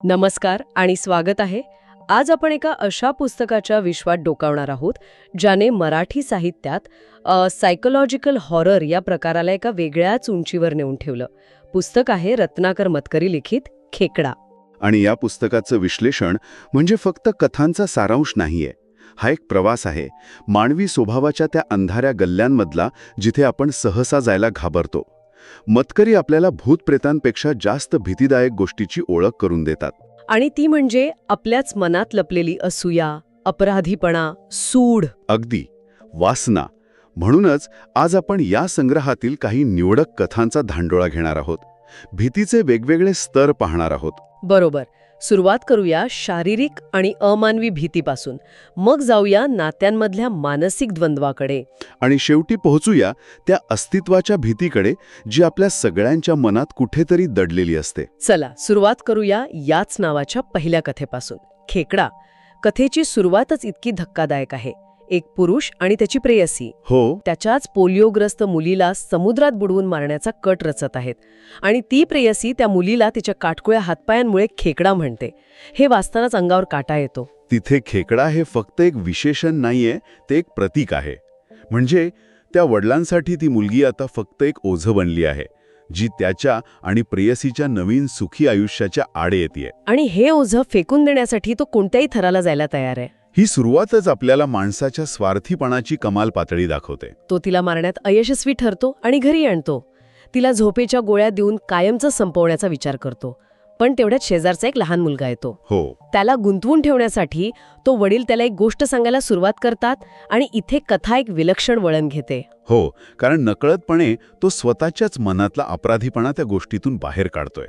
नमस्कार आणि स्वागत आहे. आज आपण एका अशा पुस्तकाच्या विश्वात डोकावणार आहोत ज्याने मराठी साहित्यात सायकोलॉजिकल हॉरर या प्रकाराला एका वेगळ्याच उंचीवर नेऊन ठेवलं. पुस्तक आहे रत्नाकर मतकरी लिखित खेकडा. आणि या पुस्तकाचं विश्लेषण म्हणजे फक्त कथांचा सारांश नाहीये. हा एक प्रवास आहे मानवी स्वभावाच्या त्या अंधाऱ्या गल्ल्यांमधला, जिथे आपण सहसा जायला घाबरतो. मतकरी आपल्याला भूतप्रेतांपेक्षा जास्त भीतीदायक गोष्टीची ओळख करून देतात. आणि ती म्हणजे आपल्याच मनात लपलेली असूया, अपराधीपणा, सूड. अगदी वासना. म्हणूनच आज आपण या संग्रहातील काही निवडक कथांचा धांडोळा घेणार आहोत. भीतीचे वेगवेगळे स्तर पाहणार आहोत. बरोबर. सुरुवात करूया शारीरिक आणि अमानवी भीतीपासून, मग जाऊया नात्यांमधल्या मानसिक द्वंद्वाकडे, आणि शेवटी पोहोचूया त्या अस्तित्वाच्या भीतीकडे जी आपल्या सगळ्यांच्या मनात कुठेतरी दडलेली असते. चला सुरुवात करूया याच नावाच्या पहिल्या कथेपासून. खेकडा. कथेची सुरुवातच इतकी धक्कादायक आहे. एक पुरुष आणि त्याची प्रेयसी हो, त्याच्याच पोलिओग्रस्त मुलीला समुद्रात बुडवून मारण्याचा कट रचत आहेत. आणि ती प्रेयसी त्या मुलीला तिच्या काटकुळ्या हातपायांमुळे खेकडा म्हणते. हे वाचतानाच अंगावर काटा येतो. तिथे खेकडा हे फक्त एक विशेषण नाहीये, ते एक प्रतीक आहे. म्हणजे त्या वडिलांसाठी ती मुलगी आता फक्त एक ओझं बनली आहे, जी त्याच्या आणि प्रेयसीच्या नवीन सुखी आयुष्याच्या आड येते. आणि हे ओझं फेकून देण्यासाठी तो कोणत्याही थराला जायला तयार आहे. ही सुरुवातच आपल्याला माणसाच्या स्वार्थीपणाची कमाल पातळी दाखवते. तो तिला मारण्यात अयशस्वी ठरतो आणि घरी आणतो. तिला झोपेच्या गोळ्या देऊन कायमचं संपवण्याचा विचार करतो. पण तेवढ्यात शेजारचा एक लहान मुलगा येतो. हो, त्याला गुंतवून ठेवण्यासाठी तो वडील त्याला एक गोष्ट सांगायला सुरुवात करतात. आणि इथे कथा एक विलक्षण वळण घेते. हो, कारण नकळतपणे तो स्वतःच्याच मनातला अपराधीपणा त्या गोष्टीतून बाहेर काढतोय.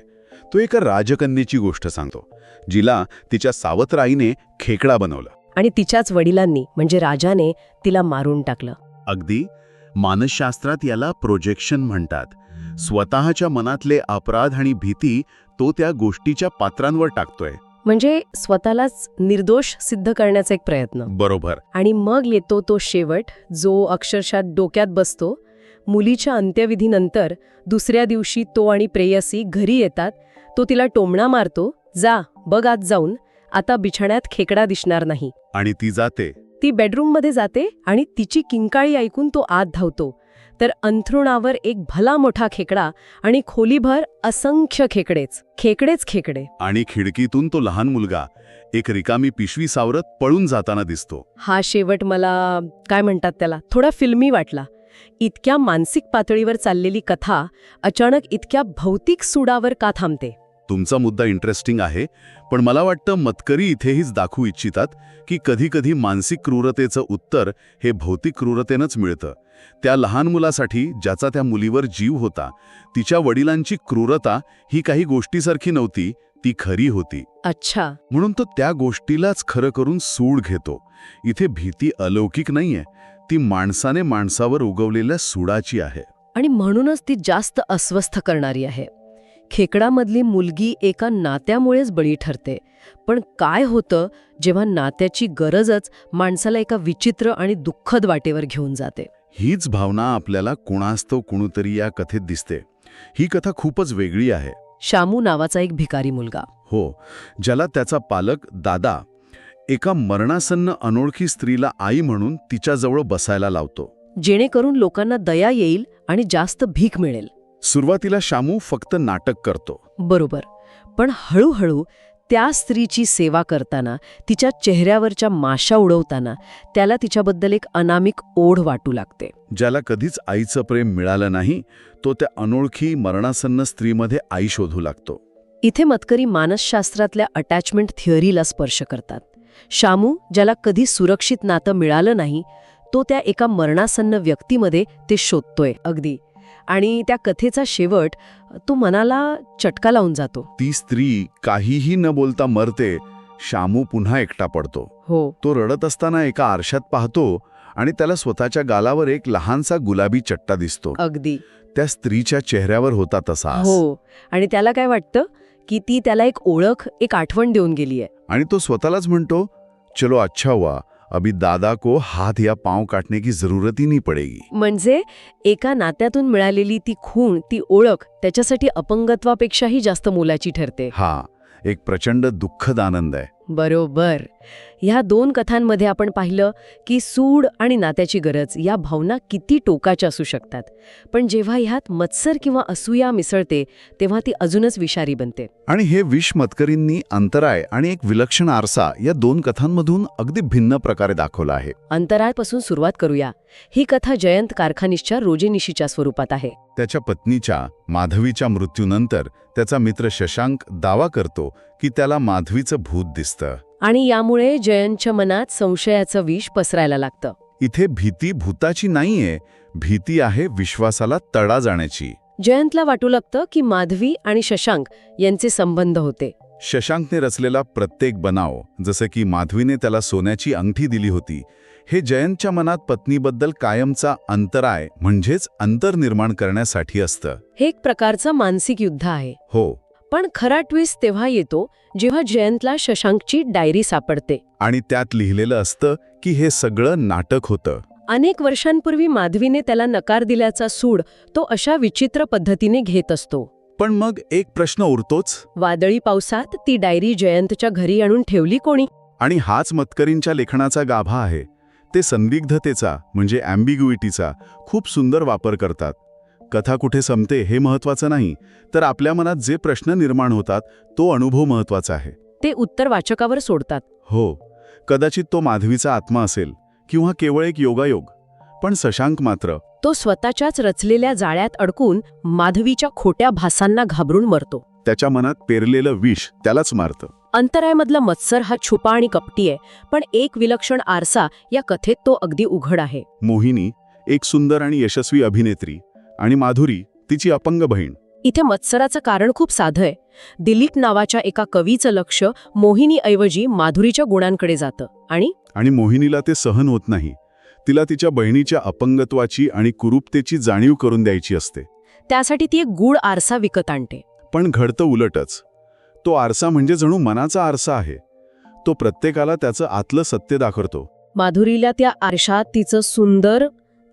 तो एका राजकन्येची गोष्ट सांगतो, जिला तिच्या सावत्र आईने खेकडा बनवलं. आणि तिच्याच वडिलांनी म्हणजे राजाने तिला मारून टाकलं. अगदी. मानसशास्त्रात याला प्रोजेक्शन म्हणतात. स्वतःच्या मनातले अपराध आणि भीती तो त्या गोष्टीच्या पात्रांवर टाकतोय. म्हणजे स्वतःलाच निर्दोष सिद्ध करण्याचा एक प्रयत्न. बरोबर. आणि मग येतो तो शेवट, जो अक्षरशः डोक्यात बसतो. मुलीच्या अंत्यविधीनंतर दुसऱ्या दिवशी तो आणि प्रेयसी घरी येतात. तो तिला टोमणा मारतो, जा बघ आत जाऊन, आता बिछाण्यात खेकडा दिसणार नाही. आणि ती जाते. ती बेडरूममध्ये जाते आणि तिची किंकाळी ऐकून तो आत धावतो. तर अंथरुणावर एक भला मोठा खेकडा आणि खोलीभर असंख्य खेकडे. आणि खिडकीतून तो लहान मुलगा एक रिकामी पिशवी सावरत पळून जाताना दिसतो. हा शेवट मला काय म्हणतात त्याला, थोडा फिल्मी वाटला. इतक्या मानसिक पातळीवर चाललेली कथा अचानक इतक्या भौतिक सुडावर का थांबते? तुमचा मुद्दा इंटरेस्टिंग आहे, पण मला वाटतं मतकरी इथेहीच दाखवू इच्छितात की कधीकधी मानसिक क्रूरतेचं उत्तर हे भौतिक क्रूरतेनंच मिळतं. त्या लहान मुलासाठी ज्याचा त्या मुलीवर जीव होता, तिच्या वडिलांची क्रूरता ही काही गोष्टीसारखी नव्हती, ती खरी होती. अच्छा. म्हणून तो त्या गोष्टीलाच खरं करून सूड घेतो. इथे भीती अलौकिक नाहीये, ती माणसाने माणसावर उगवलेल्या सूडाची आहे. आणि म्हणूनच ती जास्त अस्वस्थ करणारी आहे. खेकडामधली मुलगी एका नात्यामुळेच बळी ठरते. पण काय होतं जेव्हा नात्याची गरजच माणसाला एका विचित्र आणि दुःखद वाटेवर घेऊन जाते? हीच भावना आपल्याला कुणास्तव कुणीतरी या कथेत दिसते. ही कथा खूपच वेगळी आहे. शामू नावाचा एक भिकारी मुलगा. हो, ज्याला त्याचा पालक दादा एका मरणासन्न अनोळखी स्त्रीला आई म्हणून तिच्याजवळ बसायला लावतो, जेणेकरून लोकांना दया येईल आणि जास्त भीक मिळेल. सुरुवातीला शामू फक्त नाटक करतो. बरोबर. पण हळूहळू त्या स्त्रीची सेवा करताना, तिच्या चेहऱ्यावरच्या माशा उडवताना त्याला तिच्याबद्दल एक अनामिक ओढ वाटू लागते. ज्याला कधीच आईचं प्रेम मिळालं नाही, तो त्या अनोळखी मरणासन्न स्त्रीमध्ये आई शोधू लागतो. इथे मतकरी मानसशास्त्रातल्या अटॅचमेंट थिअरीला स्पर्श करतात. शामू, ज्याला कधी सुरक्षित नातं मिळालं नाही, तो त्या एका मरणासन्न व्यक्तीमध्ये ते शोधतोय. अगदी. आणि त्या कथेचा शेवट तो मनाला चटका लावून जातो. ती स्त्री काहीही न बोलता मरते. शामू पुन्हा एकटा पडतो. हो. तो रडत असताना एका आरशात पाहतो आणि त्याला स्वतःच्या गालावर एक लहानसा गुलाबी चट्टा दिसतो. अगदी. त्या स्त्रीच्या चेहऱ्यावर होता तसा. हो. आणि त्याला काय वाटतं की ती त्याला एक ओळख, एक आठवण देऊन गेली आहे. आणि तो स्वतःलाच म्हणतो, चलो अच्छा हुआ, अभी दादा को हाथ या पांव काटने की जरूरत ही नहीं पडेगी. म्हणजे एका नात्यातून मिळालेली ती खूण, ती ओळख त्याच्यासाठी अपंगत्वापेक्षाही जास्त मोलाची ठरते. हा, एक प्रचंड दुःखद आनंद आहे. बरोबर. ह्या दोन कथांमध्ये आपण पाहिलं की सूड आणि नात्याची गरज या भावना किती टोकाच्या असू शकतात, पण जेव्हा ह्यात मत्सर किंवा असूया मिसळते तेव्हा ती अजूनच विषारी बनते. आणि हे विष मतकरींनी अंतराय आणि एक विलक्षण आरसा या दोन कथांमधून अगदी भिन्न प्रकारे दाखवला आहे. अंतराळपासून सुरुवात करूया. ही कथा जयंत कारखानीसच्या रोजेनिशीच्या स्वरूपात आहे. त्याच्या पत्नीच्या माधवीच्या मृत्यूनंतर त्याचा मित्र शशांक दावा करतो की त्याला माधवीचं भूत दिसतं. आणि यामुळे जयंतच्या मनात संशयाचं विष पसरायला लागतं. इथे भीती भूताची नाहीये, भीती आहे विश्वासाला तडा जाण्याची. जयंतला वाटू लागतं की माधवी आणि शशांक यांचे संबंध होते. शशांकने रचलेला प्रत्येक बनाव, जसं की माधवीने त्याला सोन्याची अंगठी दिली होती, हे जयंतच्या मनात पत्नीबद्दल कायमचा अंतराय म्हणजेच अंतर निर्माण करण्यासाठी असतं. हे एक प्रकारचं मानसिक युद्ध आहे. हो. पण खरा ट्विस्ट तेव्हा येतो जेव्हा जयंतला शशांकची डायरी सापडते. आणि त्यात लिहिलेलं असतं की हे सगळं नाटक होतं. अनेक वर्षांपूर्वी माधवीने त्याला नकार दिल्याचा सूड तो अशा विचित्र पद्धतीने घेत असतो. पण मग एक प्रश्न उरतोच. वादळी पावसात ती डायरी जयंतच्या घरी आणून ठेवली कोणी? आणि हाच मतकरींच्या लेखनाचा गाभा आहे. ते संदिग्धतेचा म्हणजे ॲम्बिग्युइटीचा खूप सुंदर वापर करतात. कथा कुठे संपते हे महत्त्वाचं नाही, तर आपल्या मनात जे प्रश्न निर्माण होतात तो अनुभव महत्त्वाचा आहे. ते उत्तर वाचकावर सोडतात. हो, कदाचित तो माधवीचा आत्मा असेल किंवा केवळ एक योगायोग. पण शशांक मात्र तो स्वतःच्याच रचलेल्या जाळ्यात अडकून माधवीच्या खोट्या भासांना घाबरून मरतो. त्याच्या मनात पेरलेलं विष त्यालाच मारतं. अंतरायमधला मत्सर हा छुपा आणि कपटी आहे, पण एक विलक्षण आरसा या कथेत तो अगदी उघड आहे. मोहिनी एक सुंदर आणि यशस्वी अभिनेत्री आणि माधुरी तिची अपंग बहीण. इथे मत्सराचं कारण खूप साधं आहे. दिलीप नावाच्या एका कवीचं लक्ष मोहिनीऐवजी माधुरीच्या गुणांकडे जातं आणि मोहिनीला ते सहन होत नाही. तिला तिच्या बहिणीच्या अपंगत्वाची आणि कुरूपतेची जाणीव करून द्यायची असते. त्यासाठी ती एक गूढ आरसा विकत आणते. पण घडतं उलटच. तो आरसा म्हणजे जणू मनाचा आरसा आहे. तो प्रत्येकाला त्याचं आतलं सत्य दाखवतो. माधुरीला त्या आरशात तिचं सुंदर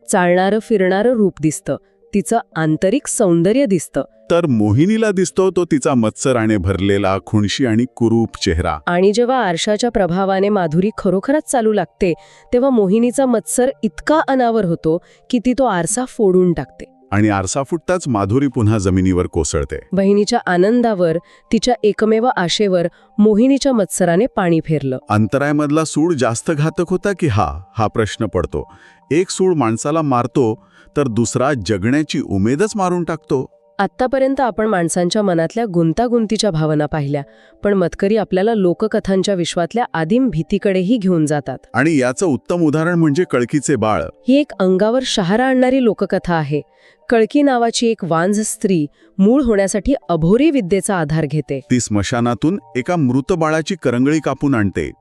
चालणारं फिरणारं रूप दिसतं, तिचं आंतरिक सौंदर्य दिसतं. तर मोहिनीला दिसतो तो तिचा मत्सराने भरलेला खुणशी आणि कुरूप चेहरा. आणि जेव्हा आरशाच्या प्रभावाने माधुरी खरोखरच चालू लागते तेव्हा मोहिनीचा मत्सर इतका अनावर होतो की ती तो आरसा फोडून टाकते. आणि आरसा फुटताच माधुरी पुन्हा जमिनीवर कोसळते. बहिणीच्या आनंदावर, तिच्या एकमेव आशेवर मोहिनीच्या मत्सराने पाणी फेरलं. अंतरायमधला सूड जास्त घातक होता की हा प्रश्न पडतो. एक सूड माणसाला मारतो तर दुसरा जगण्याची उमेदच मारून टाकतो. आत्तापर्यंत आपण माणसांच्या मनातल्या गुंतागुंतीच्या भावना पाहिल्या, पण मतकरी आपल्याला लोककथांच्या विश्वातल्या आदिम भीतीकडेही घेऊन जातात. आणि याचं उत्तम उदाहरण म्हणजे कळकीचे बाळ. ही एक अंगावर शहारा आणणारी लोककथा आहे. कळकी नावाची एक वांझ स्त्री मूळ होण्यासाठी अभोरी विद्येचा आधार घेते. ती स्मशानातून एका मृत बाळाची करंगळी कापून आणते.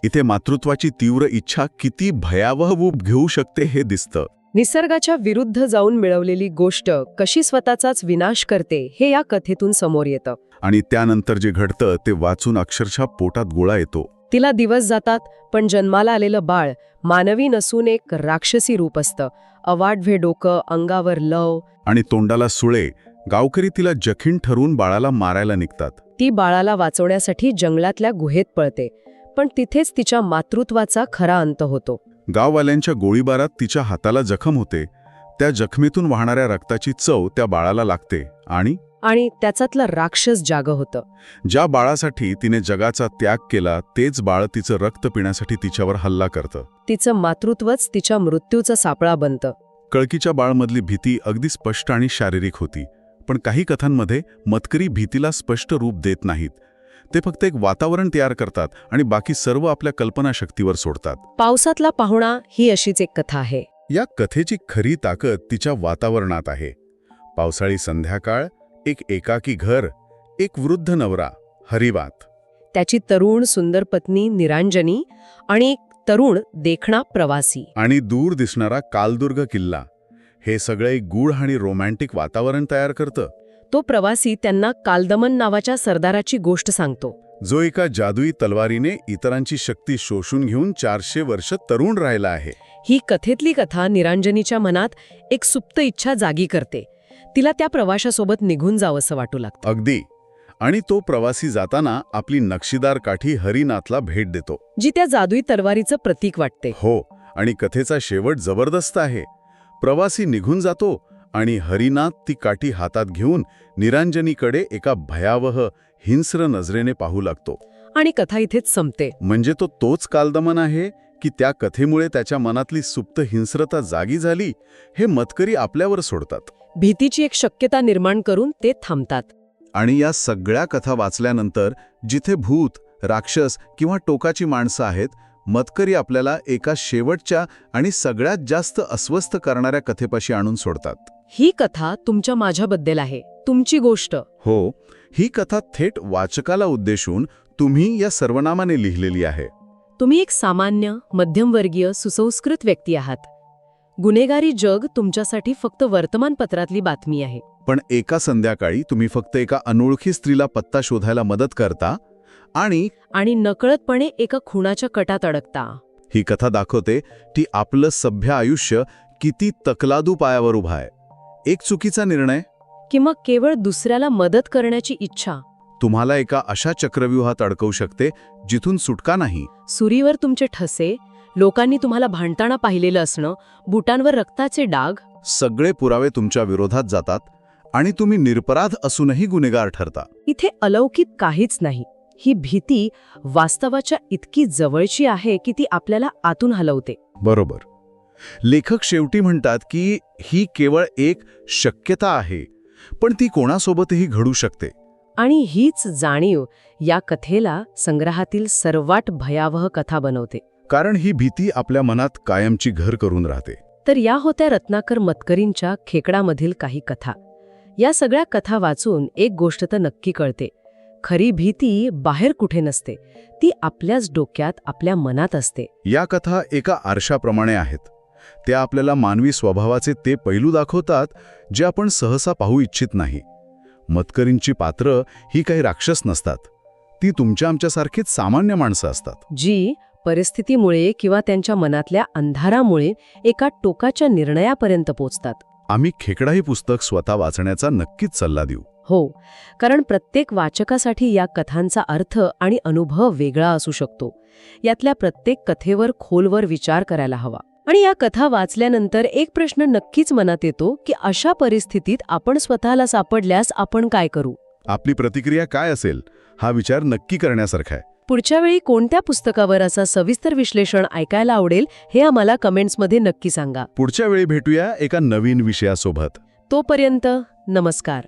इथे मातृत्वाची तीव्र इच्छा किती भयावह रूप घेऊ शकते हे दिसतं. निसर्गाच्या विरुद्ध जाऊन मिळवलेली गोष्ट कशी स्वतःचाच विनाश करते हे या कथेतून समोर येतं. आणि त्यानंतर जे घडतं ते वाचून अक्षरशः पोटात गोळा येतो. तिला दिवस जातात, पण जन्माला आलेलं बाळ मानवी नसून एक राक्षसी रूप असतं. अवाढव्य डोकं, अंगावर लव आणि तोंडाला सुळे. गावकरी तिला जखीण ठरवून बाळाला मारायला निघतात. ती बाळाला वाचवण्यासाठी जंगलातल्या गुहेत पळते, पण तिथेच तिच्या मातृत्वाचा खरा अंत होतो. गाववाल्यांच्या गोळीबारात तिच्या हाताला जखम होते. त्या जखमेतून वाहणाऱ्या रक्ताची चव त्या बाळाला लागते आणि त्याच्यातलं राक्षस जागं होतं. ज्या बाळासाठी तिने जगाचा त्याग केला तेच बाळ तिचं रक्त पिण्यासाठी तिच्यावर हल्ला करतं. तिचं मातृत्वच तिच्या मृत्यूचा सापळा बनतं. कळकीच्या बाळमधली भीती अगदी स्पष्ट आणि शारीरिक होती. पण काही कथांमध्ये मतकरी भीतीला स्पष्ट रूप देत नाहीत. ते फक्त एक वातावरण तयार करतात आणि बाकी सर्व आपल्या कल्पनाशक्तीवर सोडतात. पावसातला पाहुणा ही अशीच एक कथा आहे. या कथेची खरी ताकद तिच्या वातावरणात आहे. पावसाळी संध्याकाळ, एक एकाकी घर, एक वृद्ध नवरा, हरिवात, त्याची तरुण सुंदर पत्नी निरांजनी आणि एक तरुण देखणा प्रवासी, आणि दूर दिसणारा कालदुर्ग किल्ला. हे सगळे एक गूढ आणि रोमॅन्टिक वातावरण तयार करतं. तो प्रवासी त्यांना कालदमन नावाच्या सरदाराची गोष्ट सांगतो, जो एका जादुई तलवारीने इतरांची शक्ती शोषून घेऊन 400 वर्ष तरुण राहिला आहे. ही कथेतली कथा निरांजनीच्या मनात एक सुप्त इच्छा जागी करते. तिला त्या प्रवाशासोबत निघून जावंसं वाटू लागतं. अगदी. आणि तो प्रवासी जाताना आपली नक्षीदार काठी हरिनाथला भेट देतो. जी त्या जादुई तलवारीचं प्रतीक वाटते. हो, आणि कथेचा शेवट जबरदस्त आहे. प्रवासी निघून जातो आणि हरिनाथ ती काठी हातात घेऊन निरांजनीकडे एका भयावह हिंस्र नजरेने पाहू लागतो. आणि कथा इथेच संपते. म्हणजे तोच कालदमन आहे की त्या कथेमुळे त्याच्या मनातली सुप्त हिंस्रता जागी झाली, हे मतकरी आपल्यावर सोडतात. भीतीची एक शक्यता निर्माण करून ते थांबतात. आणि या सगळ्या कथा वाचल्यानंतर जिथे भूत, राक्षस किंवा टोकाची माणसं आहेत, मतकरी आपल्याला एका शेवटच्या आणि सगळ्यात जास्त अस्वस्थ करणाऱ्या कथेपाशी आणून सोडतात. ही कथा तुमच्या माझ्याबद्दल आहे, तुमची गोष्ट. हो, ही कथा थेट वाचकाला उद्देशून तुम्ही या सर्वनामाने लिहिलेली आहे. तुम्ही एक सामान्य, मध्यमवर्गीय, सुसंस्कृत व्यक्ती आहात. गुन्हेगारी जग तुमच्यासाठी फक्त वर्तमानपत्रातली बातमी आहे. पण एका संध्याकाळी तुम्ही फक्त एका अनोळखी स्त्रीला पत्ता शोधायला मदत करता आणि नकळतपणे एका खुनाच्या कटात अडकता. ही कथा दाखवते की आपलं सभ्य आयुष्य किती तकलादू पायावर उभा आहे. एक चुकीचा निर्णय किंवा केवळ दुसऱ्याला मदत करण्याची इच्छा तुम्हाला एका अशा चक्रव्यूहात अडकवू शकते जिथून सुटका नाही. सुरीवर तुमचे ठसे, लोकांनी तुम्हाला भांडताना पाहिलेलं असणं, बुटांवर रक्ताचे डाग, सगळे पुरावे तुमच्या विरोधात जातात आणि तुम्ही निरपराध असूनही गुन्हेगार ठरता. इथे अलौकिक काहीच नाही. ही भीती वास्तवाच्या इतकी जवळची आहे की ती आपल्याला आतून हलवते. बरोबर. लेखक शेवटी म्हणतात की ही केवळ एक शक्यता आहे, पण ती कोणासोबतही घडू शकते. आणि हीच जाणीव या कथेला संग्रहातील सर्वात भयावह कथा बनवते. कारण ही भीती आपल्या मनात कायमची घर करून राहते. तर या होत्या रत्नाकर मतकरींच्या खेकडामधील काही कथा. या सगळ्या कथा वाचून एक गोष्ट तर नक्की कळते. खरी भीती बाहेर कुठे नसते, ती आपल्याच डोक्यात, आपल्या मनात असते. या कथा एका आरशाप्रमाणे आहेत. त्या आपल्याला मानवी स्वभावाचे ते पैलू दाखवतात जे आपण सहसा पाहू इच्छित नाही. मतकरींची पात्र ही काही राक्षस नसतात. ती तुमच्या आमच्यासारखीच सामान्य माणसं असतात, जी परिस्थितीमुळे किंवा त्यांच्या मनातल्या अंधारामुळे एका टोकाच्या निर्णयापर्यंत पोचतात. आम्ही खेकडा ही पुस्तक स्वतः वाचण्याचा नक्कीच सल्ला देऊ. हो, कारण प्रत्येक वाचकासाठी या कथांचा अर्थ आणि अनुभव वेगळा असू शकतो. यातल्या प्रत्येक कथेवर खोलवर विचार करायला हवा. आणि या कथा वाचल्यानंतर एक प्रश्न नक्कीच मनात येतो की अशा परिस्थितीत आपण स्वतःला सापडल्यास आपण काय करू? आपली प्रतिक्रिया काय असेल, हा विचार नक्की करण्यासारखा आहे. पुढच्या वेळी कोणत्या पुस्तकावर असं सविस्तर विश्लेषण ऐकायला आवडेल हे आम्हाला कमेंट्समध्ये नक्की सांगा. पुढच्या वेळी भेटूया एका नवीन विषयासोबत. तोपर्यंत नमस्कार.